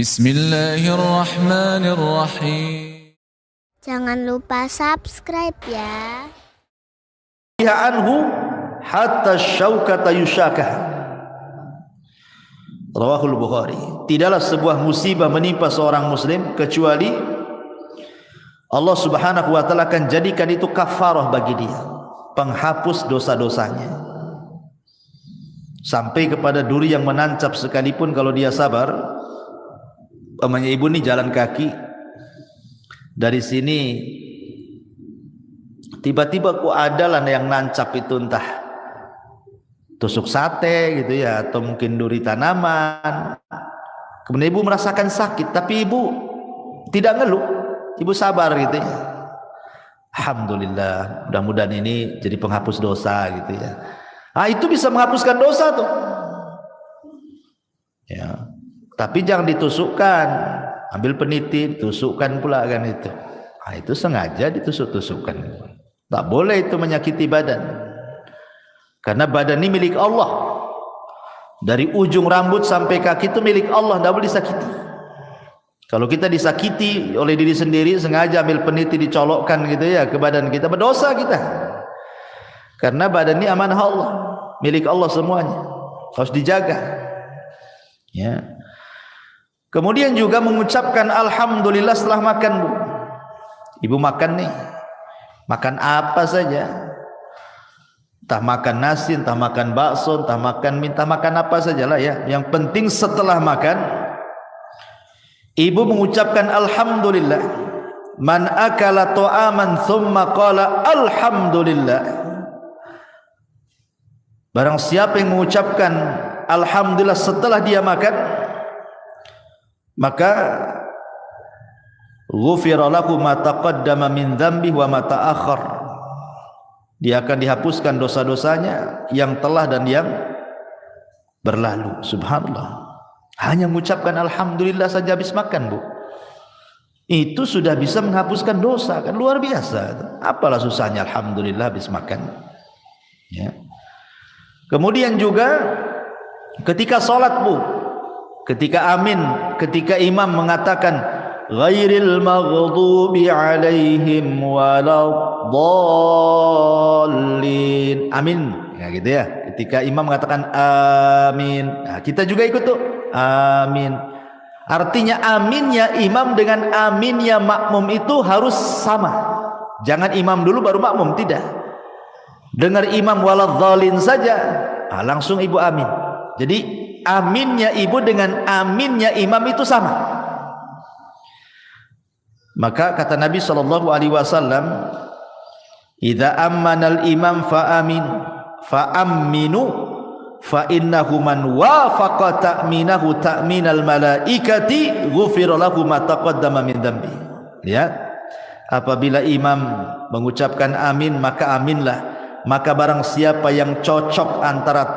Bismillahirrahmanirrahim. Jangan lupa subscribe ya. Anhu hatta syaukata yusyakah. Rawahul Bukhari. Tidaklah sebuah musibah menimpa seorang muslim kecuali Allah Subhanahu wa taala akan jadikan itu kafarah bagi dia, penghapus dosa-dosanya. Sampai kepada duri yang menancap sekalipun kalau dia sabar. Umpamanya ibu nih jalan kaki dari sini, tiba-tiba kok adalah yang nancap itu, entah tusuk sate gitu ya, atau mungkin duri tanaman. Kemudian ibu merasakan sakit, tapi ibu tidak ngeluh, ibu sabar gitu ya. Alhamdulillah, mudah-mudahan ini jadi penghapus dosa gitu ya. Itu bisa menghapuskan dosa tuh ya. Tapi jangan ditusukkan, ambil peniti, tusukkan pula kan itu. Itu sengaja ditusuk-tusukkan. Tak boleh itu menyakiti badan. Karena badan ini milik Allah. Dari ujung rambut sampai kaki itu milik Allah, tidak boleh disakiti. Kalau kita disakiti oleh diri sendiri, sengaja ambil peniti dicolokkan gitu ya ke badan kita, berdosa kita. Karena badan ini amanah Allah, milik Allah semuanya, harus dijaga. Ya. Kemudian juga mengucapkan alhamdulillah setelah makan, Bu. Ibu makan nih, makan apa saja, entah makan nasi, entah makan bakso, entah makan mie, entah makan apa sajalah ya. Yang penting setelah makan, ibu mengucapkan alhamdulillah. Man akala ta'aman thumma qala alhamdulillah. Barang siapa yang mengucapkan alhamdulillah setelah dia makan, maka ghufira lahu ma taqaddama min dzambihi wa ma ta'akhkhar. Dia akan dihapuskan dosa-dosanya yang telah dan yang berlalu. Subhanallah. Hanya mengucapkan alhamdulillah saja habis makan, Bu. Itu sudah bisa menghapuskan dosa, kan luar biasa. Apalah susahnya alhamdulillah habis makan. Ya. Kemudian juga ketika sholat, Bu, ketika amin, ketika imam mengatakan ghairil maghdubi alaihim waladdallin, amin ya gitu ya. Ketika imam mengatakan amin, nah, kita juga ikut tuh amin. Artinya aminnya imam dengan aminnya makmum itu harus sama. Jangan imam dulu baru makmum, tidak. Dengar imam waladzalin saja, langsung ibu amin. Jadi aminnya ibu dengan aminnya imam itu sama. Maka kata Nabi SAW, idza ammanal imam fa'aminu fa innahu man wafaqa ta'minahu ta'minal malaikati ghufira lahu ma taqaddama min dzambi. Lihat, apabila imam mengucapkan amin, maka aminlah. Maka barang siapa yang cocok antara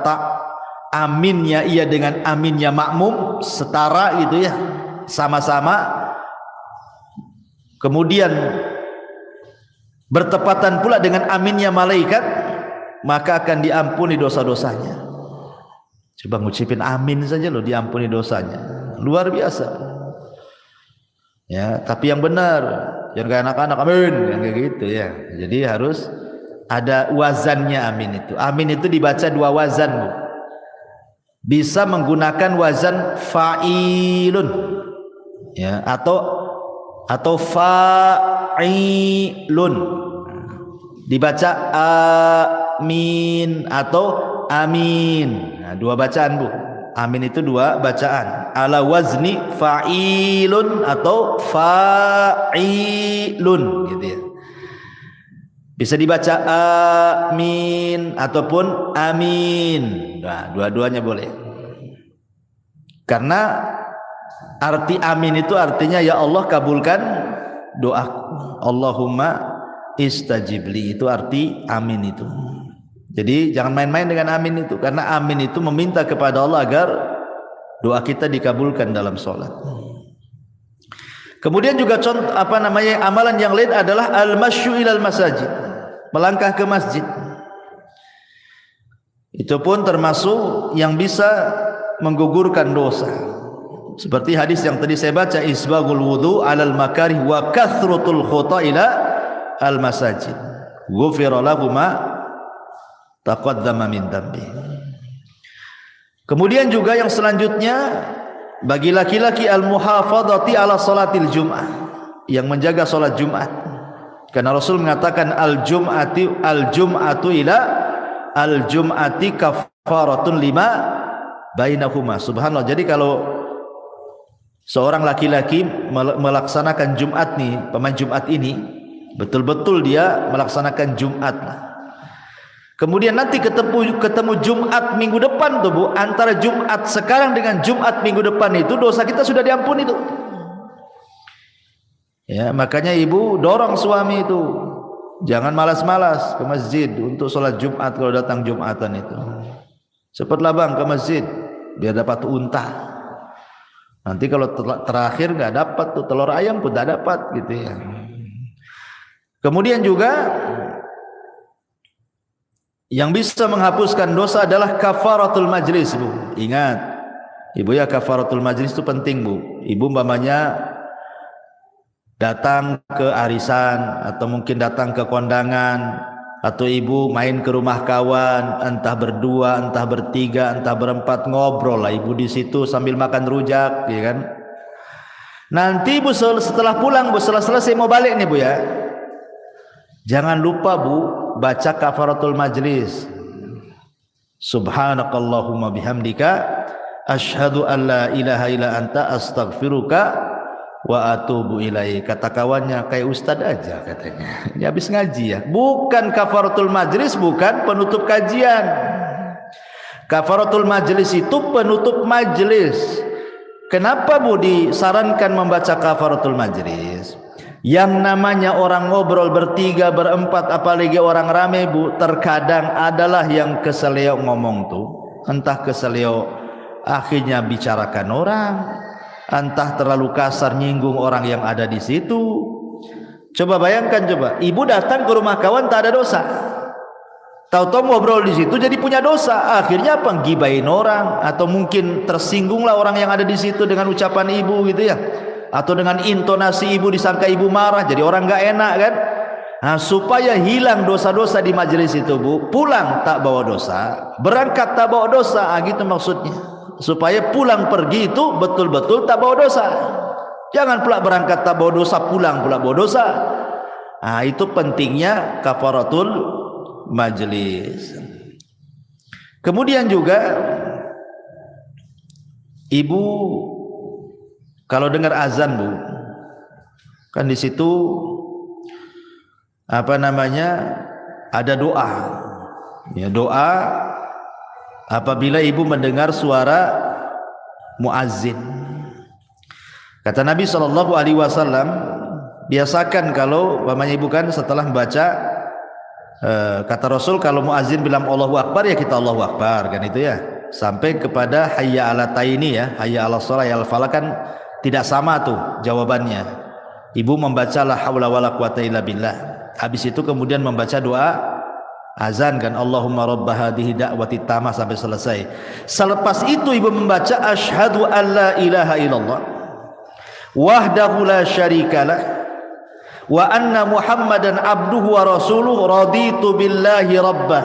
aminnya ia dengan aminnya makmum, setara gitu ya, sama-sama, kemudian bertepatan pula dengan aminnya malaikat, maka akan diampuni dosa-dosanya. Coba ngucapin amin saja loh, diampuni dosanya, luar biasa ya. Tapi yang benar, jangan kayak anak-anak amin yang kayak gitu ya. Jadi harus ada wazannya amin itu. Amin itu dibaca dua wazan, Bu. Bisa menggunakan wazan fa'ilun ya, atau fa'ilun. Dibaca amin atau amin. Nah, dua bacaan, Bu. Amin itu dua bacaan. Ala wazni fa'ilun atau fa'ilun gitu ya. Bisa dibaca amin ataupun amin. Nah, dua-duanya boleh. Karena arti amin itu artinya ya Allah kabulkan doaku. Allahumma istajibli, itu arti amin itu. Jadi jangan main-main dengan amin itu, karena amin itu meminta kepada Allah agar doa kita dikabulkan dalam sholat. Kemudian juga contoh amalan yang lain adalah al-masyu ilal masajid, melangkah ke masjid. Itu pun termasuk yang bisa menggugurkan dosa. Seperti hadis yang tadi saya baca, isbagul wudu alal makarih wa kathratul khuta ila al masajid. Ghufira lahu ma taqaddama min dhanbi. Kemudian juga yang selanjutnya bagi laki-laki al muhafadzati ala salatil jum'ah, yang menjaga salat Jumat. Karena Rasul mengatakan al jum'atu ila al jum'ati kafaratun lima bainahuma. Subhanallah. Jadi kalau seorang laki-laki melaksanakan Jumat nih, pemain Jumat ini, betul-betul dia melaksanakan Jumat. Kemudian nanti ketemu Jumat minggu depan tuh Bu, antara Jumat sekarang dengan Jumat minggu depan itu dosa kita sudah diampuni tuh. Ya, makanya ibu dorong suami itu jangan malas-malas ke masjid untuk sholat Jumat kalau datang Jumatan itu. Cepatlah bang ke masjid biar dapat unta. Nanti kalau terakhir nggak dapat tuh telur ayam pun tidak dapat gitu ya. Kemudian juga yang bisa menghapuskan dosa adalah kafaratul majlis Bu. Ingat ibu ya, kafaratul majlis itu penting Bu. Ibu umpamanya datang ke arisan atau mungkin datang ke kondangan, atau ibu main ke rumah kawan, entah berdua, entah bertiga, entah berempat, ngobrol lah ibu di situ sambil makan rujak, ya kan? Nanti Bu setelah pulang Bu, setelah selesai mau balik nih Bu ya, jangan lupa Bu baca kafaratul majlis. Subhanakallahumma bihamdika asyhadu an la ilaha illa anta astaghfiruka wa atubu ilaih. Kata kawannya, kayak ustad aja katanya. Ini habis ngaji ya. Bukan kafaratul majlis, bukan penutup kajian. Kafaratul majlis itu penutup majlis. Kenapa Bu disarankan membaca kafaratul majlis? Yang namanya orang ngobrol bertiga, berempat, apalagi orang rame Bu, terkadang adalah yang keseleo ngomong tuh. Entah keseleo akhirnya bicarakan orang, entah terlalu kasar nyinggung orang yang ada di situ. Coba bayangkan, coba ibu datang ke rumah kawan tak ada dosa, tahu-tahu ngobrol di situ jadi punya dosa. Akhirnya apa? Gibain orang, atau mungkin tersinggunglah orang yang ada di situ dengan ucapan ibu gitu ya, atau dengan intonasi ibu disangka ibu marah, jadi orang nggak enak kan. Nah, supaya hilang dosa-dosa di majelis itu Bu, pulang tak bawa dosa, berangkat tak bawa dosa, gitu maksudnya. Supaya pulang pergi itu betul-betul tak bawa dosa. Jangan pula berangkat tak bawa dosa, pulang pula bawa dosa. Nah, itu pentingnya kafaratul majlis. Kemudian juga ibu kalau dengar azan Bu, kan di situ apa namanya, ada doa. Ya, doa apabila ibu mendengar suara muazzin. Kata Nabi SAW, biasakan kalau umpamanya ibu kan setelah membaca, kata Rasul kalau muazzin bilang Allahu Akbar ya kita Allahu Akbar kan itu ya, sampai kepada hayya ala taini ya, hayya ala shalah ya al falah, kan tidak sama tuh jawabannya. Ibu membaca la haula wala quwata illa billah. Habis itu kemudian membaca doa azan kan, Allahumma rabb hadhihi da'wati tamah sampai selesai. Selepas itu ibu membaca asyhadu an la ilaha illallah wahdahu la syarikalah wa anna muhammadan abduhu wa rasuluhu raditu billahi rabbah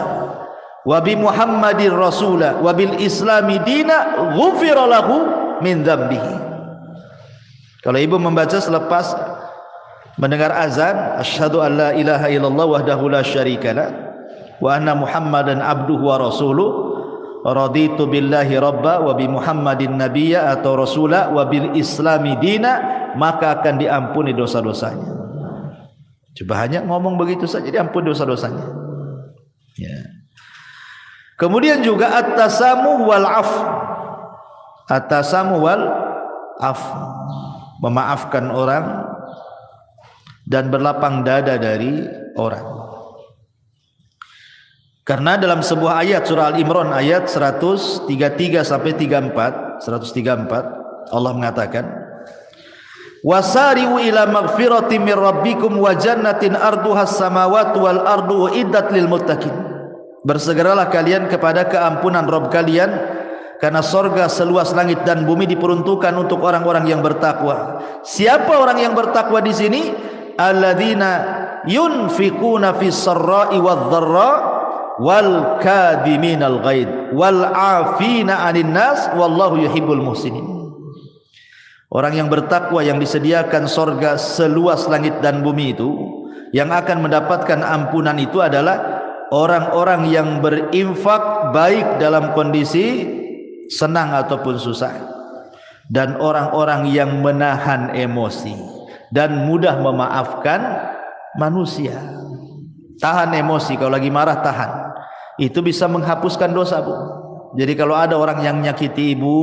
wa bi muhammadin rasulah wa bil islami dina ghufira lahu min dzambihi. Kalau ibu membaca selepas mendengar azan asyhadu an la ilaha illallah wahdahu la syarikalah wa anna muhammadan abduhu wa rasuluh raditu billahi rabba wa bi muhammadin nabiyya atau rasula wa bil islami dina, maka akan diampuni dosa-dosanya. Coba hanya ngomong begitu saja diampuni dosa-dosanya ya. Kemudian juga at-tasamuh wal af, at-tasamuh wal af, memaafkan orang dan berlapang dada dari orang. Karena dalam sebuah ayat surah Al-Imran ayat 133 sampai 34, 134 Allah mengatakan, wasari'u ila maghfiratin mir rabbikum wa jannatin arduhas samawati wal ardu uiddat lil muttaqin. Bersegeralah kalian kepada keampunan Rabb kalian karena sorga seluas langit dan bumi diperuntukkan untuk orang-orang yang bertakwa. Siapa orang yang bertakwa di sini? Alladzina yunfikuna fis sarra'i wadh-dharra wal kadhiminal ghaid wal 'afina 'anil nas wallahu yuhibbul muhsinin. Orang yang bertakwa yang disediakan sorga seluas langit dan bumi itu, yang akan mendapatkan ampunan itu adalah orang-orang yang berinfak baik dalam kondisi senang ataupun susah, dan orang-orang yang menahan emosi dan mudah memaafkan manusia. Tahan emosi, kalau lagi marah tahan, itu bisa menghapuskan dosa, Bu. Jadi kalau ada orang yang nyakiti ibu,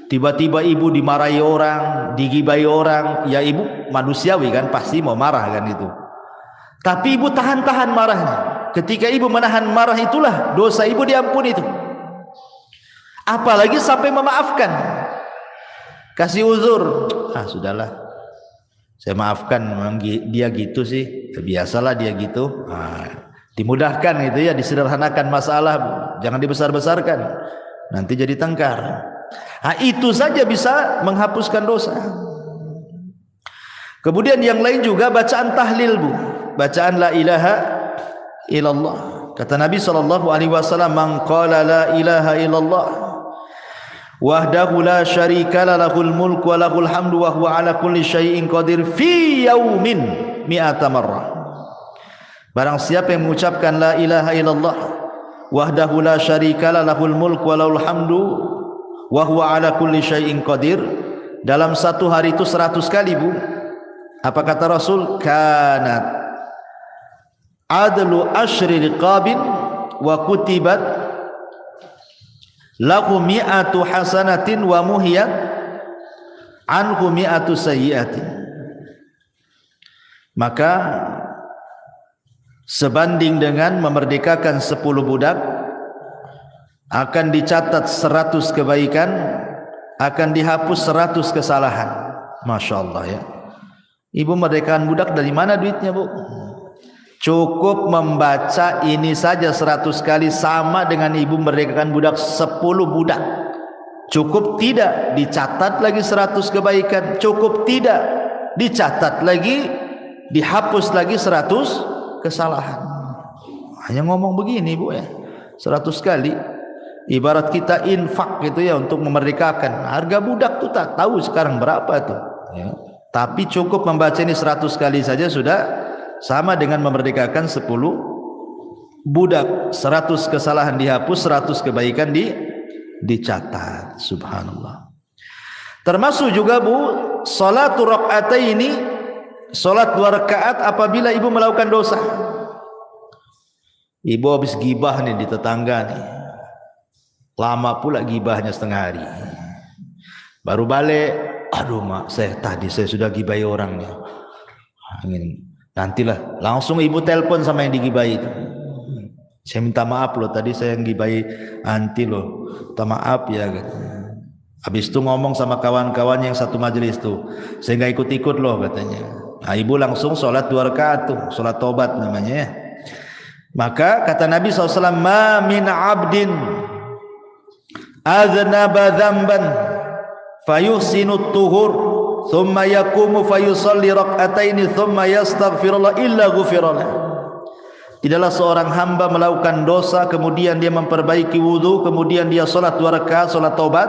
tiba-tiba ibu dimarahi orang, digibai orang, ya ibu manusiawi kan, pasti mau marah kan itu. Tapi ibu tahan-tahan marahnya. Ketika ibu menahan marah itulah dosa ibu diampuni itu. Apalagi sampai memaafkan, kasih uzur, sudahlah, saya maafkan, memang dia gitu sih, biasalah dia gitu. Dimudahkan gitu ya, disederhanakan masalah, Bu. Jangan dibesar-besarkan, nanti jadi tengkar. Itu saja bisa menghapuskan dosa. Kemudian yang lain juga bacaan tahlil, Bu. Bacaan la ilaha illallah. Kata Nabi SAW, man qala la ilaha illallah wahdahu la syarika lahul mulku wa lahul hamdu wa huwa ala kulli syai'in qadir fi yaumin mi'ata marrah. Barang siapa yang mengucapkan la ilaha illallah wahdahu la syarika lahul mulku wa lahul hamdu wa huwa ala kulli syai'in qadir, dalam satu hari itu 100 kali, Bu. Apa kata Rasul? Kanat adlu asyri riqabin wa kutibat lahu mi'atu hasanatin wa muhiyat anhu mi'atu sayyiatin. Maka sebanding dengan memerdekakan 10 budak, akan dicatat 100 kebaikan, akan dihapus 100 kesalahan. Masya Allah ya. Ibu merdekakan budak dari mana duitnya, Bu? Cukup membaca ini saja 100 kali sama dengan ibu merdekakan budak 10 budak. Cukup tidak dicatat lagi 100 kebaikan, cukup tidak dicatat lagi, dihapus lagi 100 kesalahan. Hanya ngomong begini, Bu ya, 100 kali. Ibarat kita infak gitu ya, untuk memerdekakan. Harga budak tuh tak tahu sekarang berapa tuh ya. Tapi cukup membaca ini 100 kali saja sudah sama dengan memerdekakan 10 budak. 100 kesalahan dihapus, 100 kebaikan dicatat. Subhanallah. Termasuk juga, Bu, salatu rakaataini, salat 2 rakaat apabila ibu melakukan dosa. Ibu habis gibah nih di tetangga nih, lama pula gibahnya setengah hari, baru balik, aduh mak, tadi saya sudah gibai orang nih, nantilah langsung ibu telepon sama yang digibai itu, saya minta maaf loh, tadi saya yang gibai anti loh, minta maaf ya. Habis itu ngomong sama kawan-kawannya yang satu majelis tuh, saya nggak ikut-ikut loh katanya. Nah, ibu langsung sholat 2 rakaat tuh, sholat tobat namanya ya. Maka kata Nabi SAW, ma min abdin aznaba dzamban fayuhsinu tuhur thumma yaqumu fayusalli rak'ataini thumma yastaghfirullah illa ghufirallah. Tidaklah seorang hamba melakukan dosa kemudian dia memperbaiki wudu, kemudian dia salat 2 rakaat salat taubat,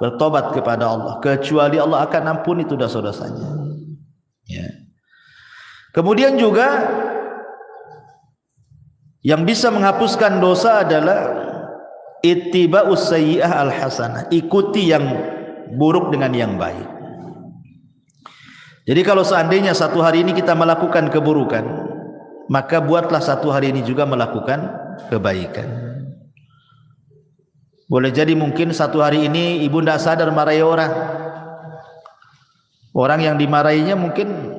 bertobat kepada Allah, kecuali Allah akan ampuni itu dosa-dosanya ya. Kemudian juga yang bisa menghapuskan dosa adalah ittiba'us sayyi'ah al-hasanah, ikuti yang buruk dengan yang baik. Jadi kalau seandainya satu hari ini kita melakukan keburukan, maka buatlah satu hari ini juga melakukan kebaikan. Boleh jadi mungkin satu hari ini ibu tidak sadar marahi orang. Orang yang dimarahinya mungkin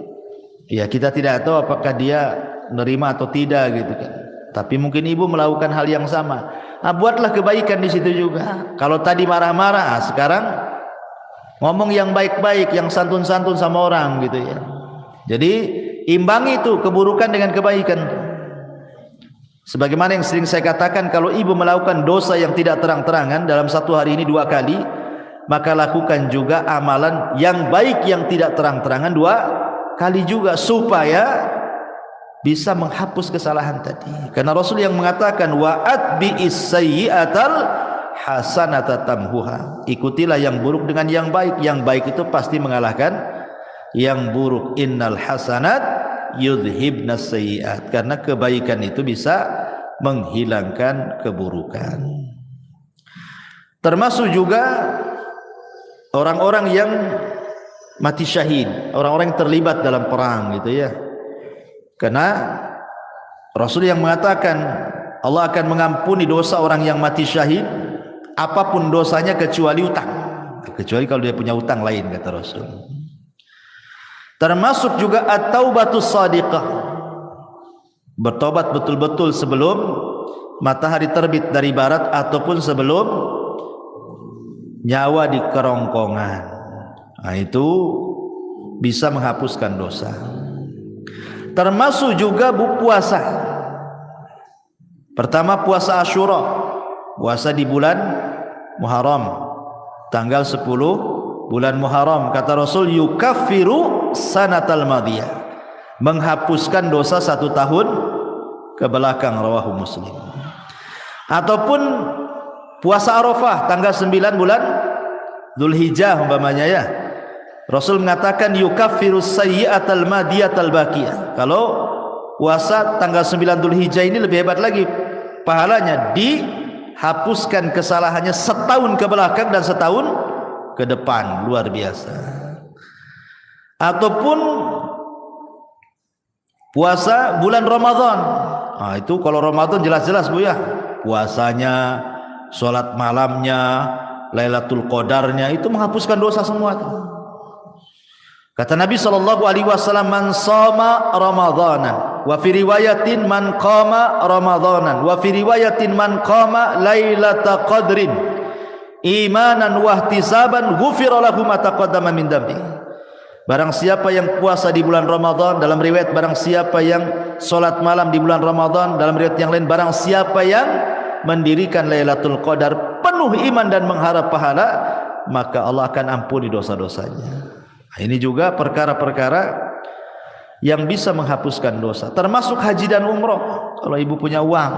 ya kita tidak tahu apakah dia menerima atau tidak gitu kan. Tapi mungkin ibu melakukan hal yang sama. Buatlah kebaikan di situ juga. Kalau tadi marah-marah, sekarang ngomong yang baik-baik, yang santun-santun sama orang gitu ya. Jadi imbangi itu keburukan dengan kebaikan. Sebagaimana yang sering saya katakan, kalau ibu melakukan dosa yang tidak terang-terangan dalam satu hari ini 2 kali, maka lakukan juga amalan yang baik yang tidak terang-terangan 2 kali juga, supaya bisa menghapus kesalahan tadi. Karena Rasul yang mengatakan wa atbi'is sayyi'atal hasanata tamhuha, ikutilah yang buruk dengan yang baik. Yang baik itu pasti mengalahkan yang buruk. Innal hasanat yudhibnas sayyi'at, karena kebaikan itu bisa menghilangkan keburukan. Termasuk juga orang-orang yang mati syahid, orang-orang yang terlibat dalam perang gitu ya. Karena Rasul yang mengatakan Allah akan mengampuni dosa orang yang mati syahid apapun dosanya kecuali utang, kecuali kalau dia punya utang lain, kata Rasul. Termasuk juga at-taubatus shadiqah, bertobat betul-betul sebelum matahari terbit dari barat ataupun sebelum nyawa di kerongkongan. Nah, itu bisa menghapuskan dosa. Termasuk juga puasa. Pertama puasa Asyura, puasa di bulan Muharram, tanggal 10 bulan Muharram. Kata Rasul, yukaffiru sanatal madiyah, menghapuskan dosa 1 tahun ke belakang, rawahu Muslim. Ataupun puasa Arafah tanggal 9 bulan Dzulhijjah umpamanya ya. Rasul mengatakan yukaffiru sayyi'atal madiyatal baqiyah. Kalau puasa tanggal 9 Dzulhijjah ini lebih hebat lagi pahalanya, dihapuskan kesalahannya setahun ke belakang dan setahun ke depan, luar biasa. Ataupun puasa bulan Ramadan. Nah, itu kalau Ramadan jelas-jelas Bu ya, puasanya, sholat malamnya, Lailatul Qadarnya, itu menghapuskan dosa semua tuh. Kata Nabi SAW, man shoma Ramadanan, wa fi riwayatin man qama Ramadanan, wa fi riwayatin man qama Lailatul Qadrin imanan wa ihtisaban ghufira lahu ma taqaddama min dambi. Barang siapa yang puasa di bulan Ramadan, dalam riwayat barang siapa yang salat malam di bulan Ramadan, dalam riwayat yang lain barang siapa yang mendirikan Lailatul Qadar penuh iman dan mengharap pahala, maka Allah akan ampuni dosa-dosanya. Nah, ini juga perkara-perkara yang bisa menghapuskan dosa, termasuk haji dan umroh kalau ibu punya uang.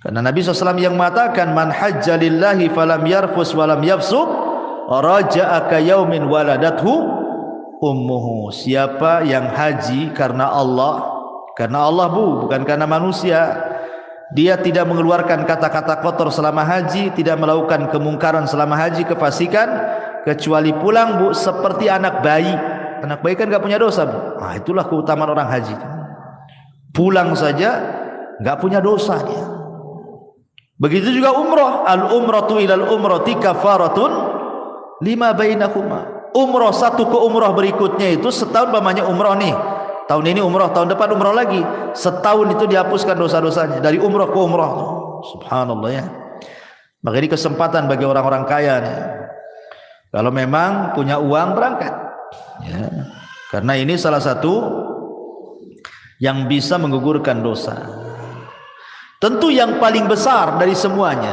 Karena Nabi SAW yang mengatakan man hajja lillahi falam yarfus walam yafsuq raja'a ka yaumin waladathu ummuhu. Siapa yang haji karena Allah Bu, bukan karena manusia, dia tidak mengeluarkan kata-kata kotor selama haji, tidak melakukan kemungkaran selama haji, kefasikan, kecuali pulang Bu seperti anak bayi. Anak bayi kan gak punya dosa Bu. Nah, itulah keutamaan orang haji, pulang saja gak punya dosa dia. Begitu juga umroh, al-umratu ilal umrati kafaratun lima bainahuma. Umroh satu ke umroh berikutnya itu setahun, umpamanya umroh nih, tahun ini umroh, tahun depan umroh lagi, setahun itu dihapuskan dosa-dosanya dari umroh ke umroh. Subhanallah ya. Maka ini kesempatan bagi orang-orang kaya nih, kalau memang punya uang berangkat ya. Karena ini salah satu yang bisa menggugurkan dosa. Tentu yang paling besar dari semuanya,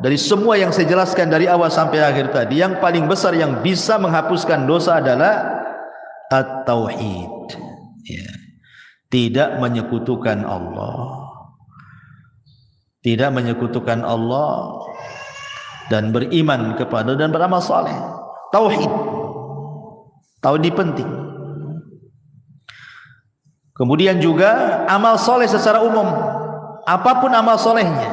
dari semua yang saya jelaskan dari awal sampai akhir tadi, yang paling besar yang bisa menghapuskan dosa adalah at-tauhid ya. Tidak menyekutukan Allah, tidak menyekutukan Allah, dan beriman kepada dan beramal saleh. Tauhid ini penting. Kemudian juga amal saleh secara umum, apapun amal solehnya,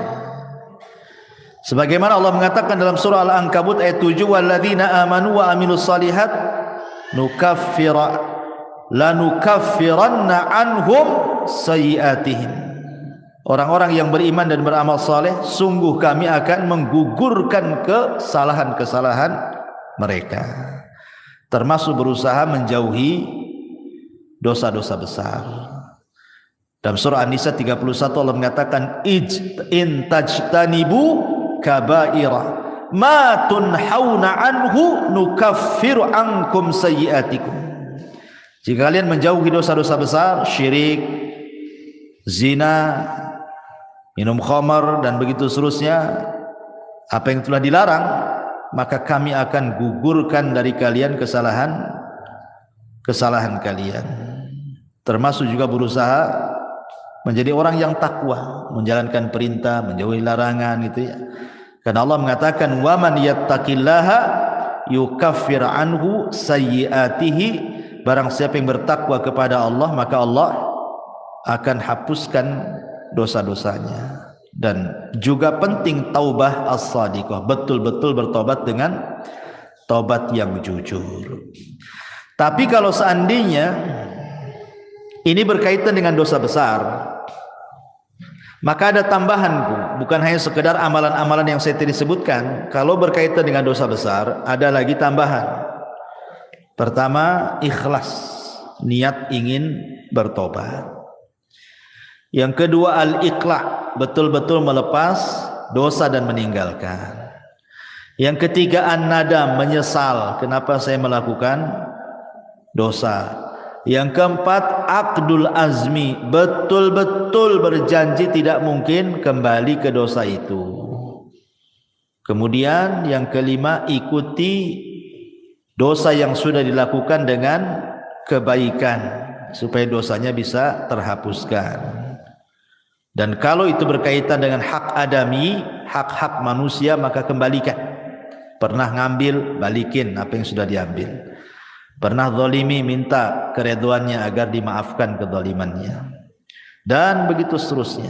sebagaimana Allah mengatakan dalam surah Al-Ankabut ayat 7, walladzina amanu wa amilus salihat lanukaffiranna anhum sayyi'atihim. Orang-orang yang beriman dan beramal saleh, sungguh kami akan menggugurkan kesalahan-kesalahan mereka, termasuk berusaha menjauhi dosa-dosa besar. Dalam surah An-Nisa 31 Allah mengatakan in tajtanibu kabaira ma tunhauna anhu nukaffiru ankum sayyi'atikum. Jika kalian menjauhi dosa-dosa besar, syirik, zina, minum khamar dan begitu seterusnya, apa yang telah dilarang, maka kami akan gugurkan dari kalian kesalahan kalian. Termasuk juga berusaha menjadi orang yang takwa, menjalankan perintah, menjauhi larangan, gitu ya. Karena Allah mengatakan, wa man yattaqillaha yukaffir anhu sayyiatihi, barang siapa yang bertakwa kepada Allah maka Allah akan hapuskan dosa-dosanya. Dan juga penting taubah as-sadiqah, betul-betul bertobat dengan tobat yang jujur. Tapi kalau seandainya ini berkaitan dengan dosa besar, maka ada tambahan, bukan hanya sekedar amalan-amalan yang saya tadi sebutkan. Kalau berkaitan dengan dosa besar, ada lagi tambahan. Pertama, ikhlas, niat ingin bertobat. Yang kedua, al-iqla', betul-betul melepas dosa dan meninggalkan. Yang ketiga, an-nadam, menyesal, kenapa saya melakukan dosa. Yang keempat, aqdul azmi, betul-betul berjanji tidak mungkin kembali ke dosa itu. Kemudian yang kelima, ikuti dosa yang sudah dilakukan dengan kebaikan supaya dosanya bisa terhapuskan. Dan kalau itu berkaitan dengan hak adami, hak-hak manusia, maka kembalikan. Pernah ngambil, balikin apa yang sudah diambil. Pernah zalimi, minta keridhaannya agar dimaafkan kezalimannya, dan begitu seterusnya.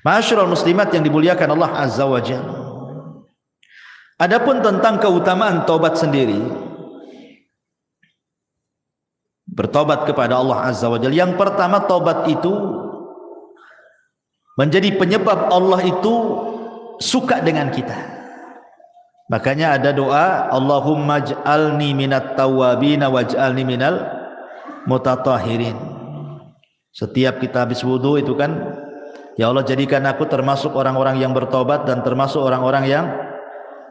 Ma'asyiral muslimat yang dimuliakan Allah Azza wa Jalla. Adapun tentang keutamaan taubat sendiri, bertobat kepada Allah Azza wa Jalla, yang pertama, taubat itu menjadi penyebab Allah itu suka dengan kita. Makanya ada doa, Allahumma ij'alni minat tawwabin waj'alni minal mutatahhirin. Setiap kita habis wudu itu kan, ya Allah jadikan aku termasuk orang-orang yang bertobat dan termasuk orang-orang yang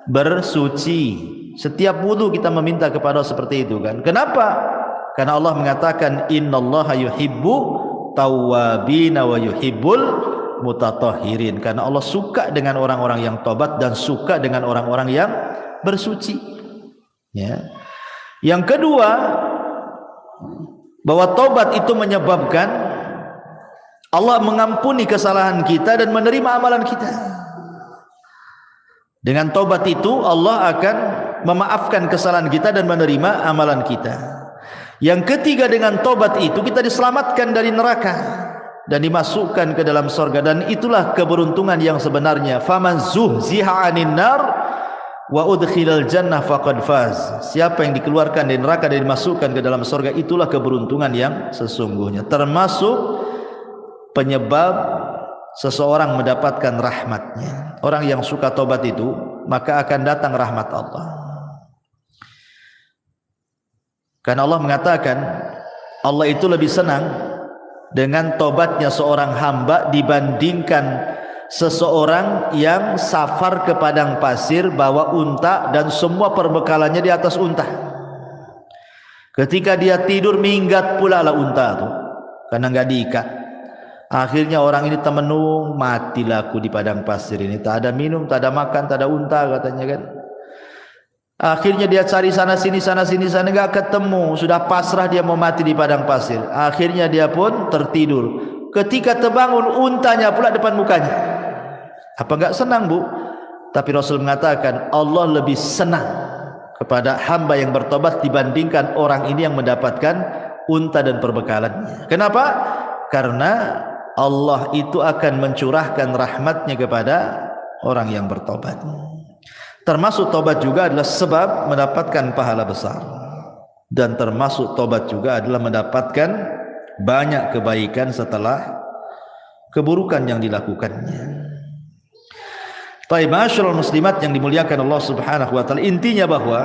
bersuci. Setiap wudu kita meminta kepada Allah seperti itu kan. Kenapa? Karena Allah mengatakan, innallaha yuhibbu tawwabin wa yuhibbul mutatahhirin, karena Allah suka dengan orang-orang yang tobat dan suka dengan orang-orang yang bersuci, ya. Yang kedua, bahwa tobat itu menyebabkan Allah mengampuni kesalahan kita dan menerima amalan kita. Dengan tobat itu Allah akan memaafkan kesalahan kita dan menerima amalan kita. Yang ketiga, dengan tobat itu kita diselamatkan dari neraka dan dimasukkan ke dalam surga, dan itulah keberuntungan yang sebenarnya. Faman zuhziha 'anil nar wa udkhilal jannah faqad faz. Siapa yang dikeluarkan dari neraka dan dimasukkan ke dalam surga, itulah keberuntungan yang sesungguhnya. Termasuk penyebab seseorang mendapatkan rahmatnya. Orang yang suka tobat itu, maka akan datang rahmat Allah. Karena Allah mengatakan, Allah itu lebih senang dengan tobatnya seorang hamba dibandingkan seseorang yang safar ke padang pasir bawa unta dan semua perbekalannya di atas unta. Ketika dia tidur, minggat pula lah unta itu karena nggak diikat. Akhirnya orang ini temenung, matilah aku di padang pasir ini, tak ada minum, tak ada makan, tak ada unta katanya kan. Akhirnya dia cari sana sini nggak ketemu, sudah pasrah dia mau mati di padang pasir. Akhirnya dia pun tertidur. Ketika terbangun, untanya pula depan mukanya. Apa nggak senang, Bu? Tapi Rasul mengatakan Allah lebih senang kepada hamba yang bertobat dibandingkan orang ini yang mendapatkan unta dan perbekalannya. Kenapa? Karena Allah itu akan mencurahkan rahmatnya kepada orang yang bertobat. Termasuk tobat juga adalah sebab mendapatkan pahala besar, dan termasuk tobat juga adalah mendapatkan banyak kebaikan setelah keburukan yang dilakukannya. Baik, ma'asyiral muslimat yang dimuliakan Allah Subhanahu wa taala, intinya bahwa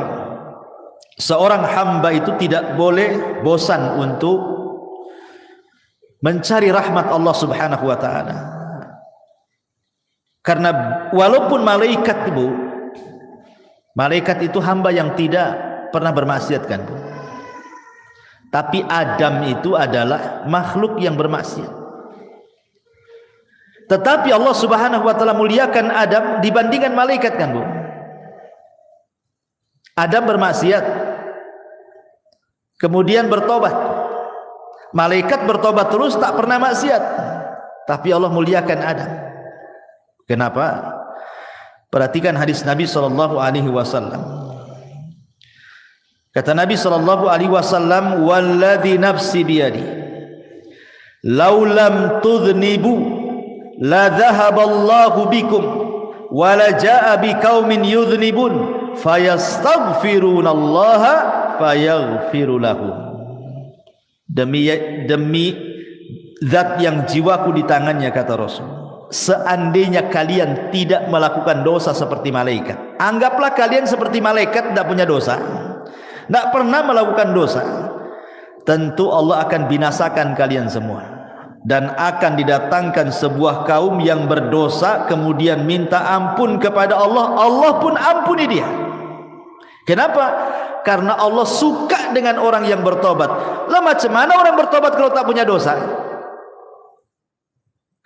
seorang hamba itu tidak boleh bosan untuk mencari rahmat Allah Subhanahu wa taala. Karena walaupun malaikat itu hamba yang tidak pernah bermaksiat kan, Tapi Adam itu adalah makhluk yang bermaksiat. Tetapi Allah Subhanahu wa taala muliakan Adam dibandingkan malaikat kan, Bu? Adam bermaksiat, kemudian bertobat. Malaikat bertobat terus, tak pernah maksiat. Tapi Allah muliakan Adam. Kenapa? Perhatikan hadis Nabi sallallahu alaihi wasallam. Kata Nabi sallallahu alaihi wasallam, "Walladzi nafsi biyadi, law lam tudhnibu la dhahaballahu bikum wa la jaa biqaumin yudhnibun fayastaghfirunallaha fayaghfiru lahum." Demi zat yang jiwaku di tangannya, kata Rasul, seandainya kalian tidak melakukan dosa seperti malaikat, anggaplah kalian seperti malaikat, tidak punya dosa, tidak pernah melakukan dosa, tentu Allah akan binasakan kalian semua. Dan akan didatangkan sebuah kaum yang berdosa, kemudian minta ampun kepada Allah, Allah pun ampuni dia. Kenapa? Karena Allah suka dengan orang yang bertobat. Lah macam mana orang bertobat kalau tak punya dosa?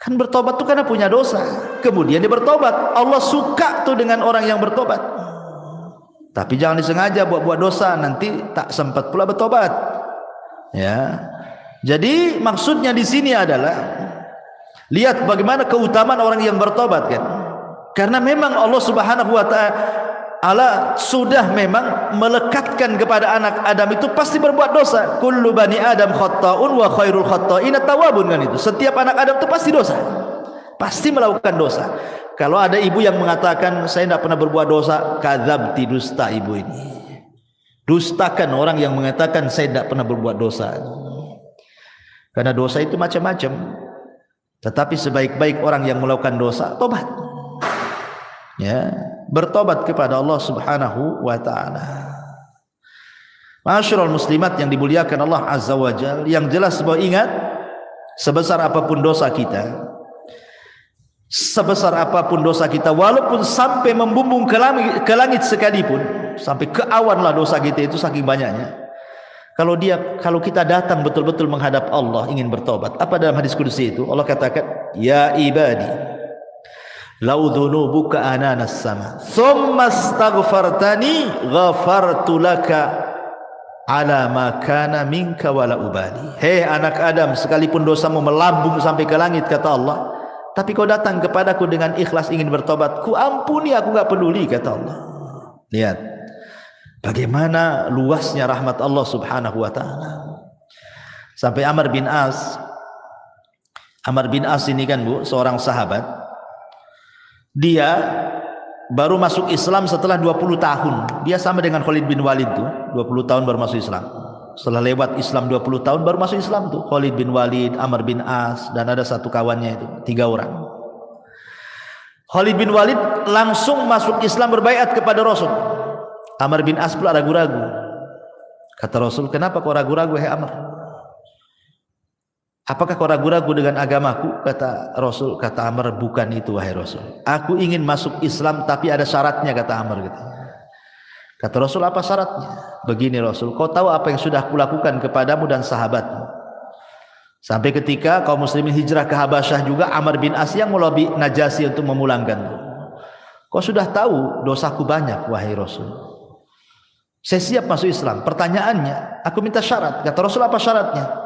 Kan bertobat tuh karena punya dosa, kemudian dia bertobat. Allah suka tuh dengan orang yang bertobat. Tapi jangan disengaja buat dosa, nanti tak sempat pula bertobat. Ya. Jadi maksudnya di sini adalah lihat bagaimana keutamaan orang yang bertobat kan. Karena memang Allah Subhanahu wa taala sudah memang melekatkan kepada anak Adam itu pasti berbuat dosa. Kullu bani Adam khata'un wa khairul khata'in at-tawwabun, kan itu. Setiap anak Adam itu pasti dosa. Pasti melakukan dosa. Kalau ada ibu yang mengatakan saya tidak pernah berbuat dosa, kadzabti, dusta ibu ini. Dustakan orang yang mengatakan saya tidak pernah berbuat dosa. Karena dosa itu macam-macam. Tetapi sebaik-baik orang yang melakukan dosa, tobat. Ya, bertobat kepada Allah Subhanahu wa taala. Ma'asyiral muslimat yang dimuliakan Allah Azza wa Jalla, yang jelas bahwa ingat, sebesar apapun dosa kita, sebesar apapun dosa kita, walaupun sampai membumbung ke langit sekalipun, sampai ke awan lah dosa kita itu saking banyaknya. Kalau kita datang betul-betul menghadap Allah ingin bertobat, apa dalam hadis qudsi itu? Allah katakan, "Ya ibadi, lau dhunubuka ananas sama, thumma astaghfartani ghafartu laka ala ma kana minka wala ubali." Hei anak Adam, sekalipun dosamu melambung sampai ke langit, kata Allah, tapi kau datang kepadaku dengan ikhlas ingin bertobat, ku ampuni, aku enggak peduli, kata Allah. Lihat bagaimana luasnya rahmat Allah Subhanahu wa taala. Sampai Amr bin As ini kan, Bu, seorang sahabat. Dia baru masuk Islam setelah 20 tahun. Dia sama dengan Khalid bin Walid tuh, 20 tahun baru masuk Islam. Setelah lewat Islam 20 tahun baru masuk Islam tuh. Khalid bin Walid, Amr bin As, dan ada satu kawannya itu, 3 orang. Khalid bin Walid langsung masuk Islam, berbaiat kepada Rasul. Amr bin As pula ragu-ragu. Kata Rasul, "Kenapa kau ragu-ragu, hai Amr? Apakah kau ragu-ragu dengan agamaku?" Kata Rasul, kata Amr, "Bukan itu, wahai Rasul. Aku ingin masuk Islam tapi ada syaratnya," kata Amr gitu. Kata Rasul, "Apa syaratnya?" "Begini Rasul, kau tahu apa yang sudah kulakukan kepadamu dan sahabatmu. Sampai ketika kaum muslimin hijrah ke Habasyah juga, Amr bin As yang melobi Najasyi untuk memulangkanmu. Kau sudah tahu dosaku banyak, wahai Rasul. Saya siap masuk Islam. Pertanyaannya, aku minta syarat." Kata Rasul, "Apa syaratnya?"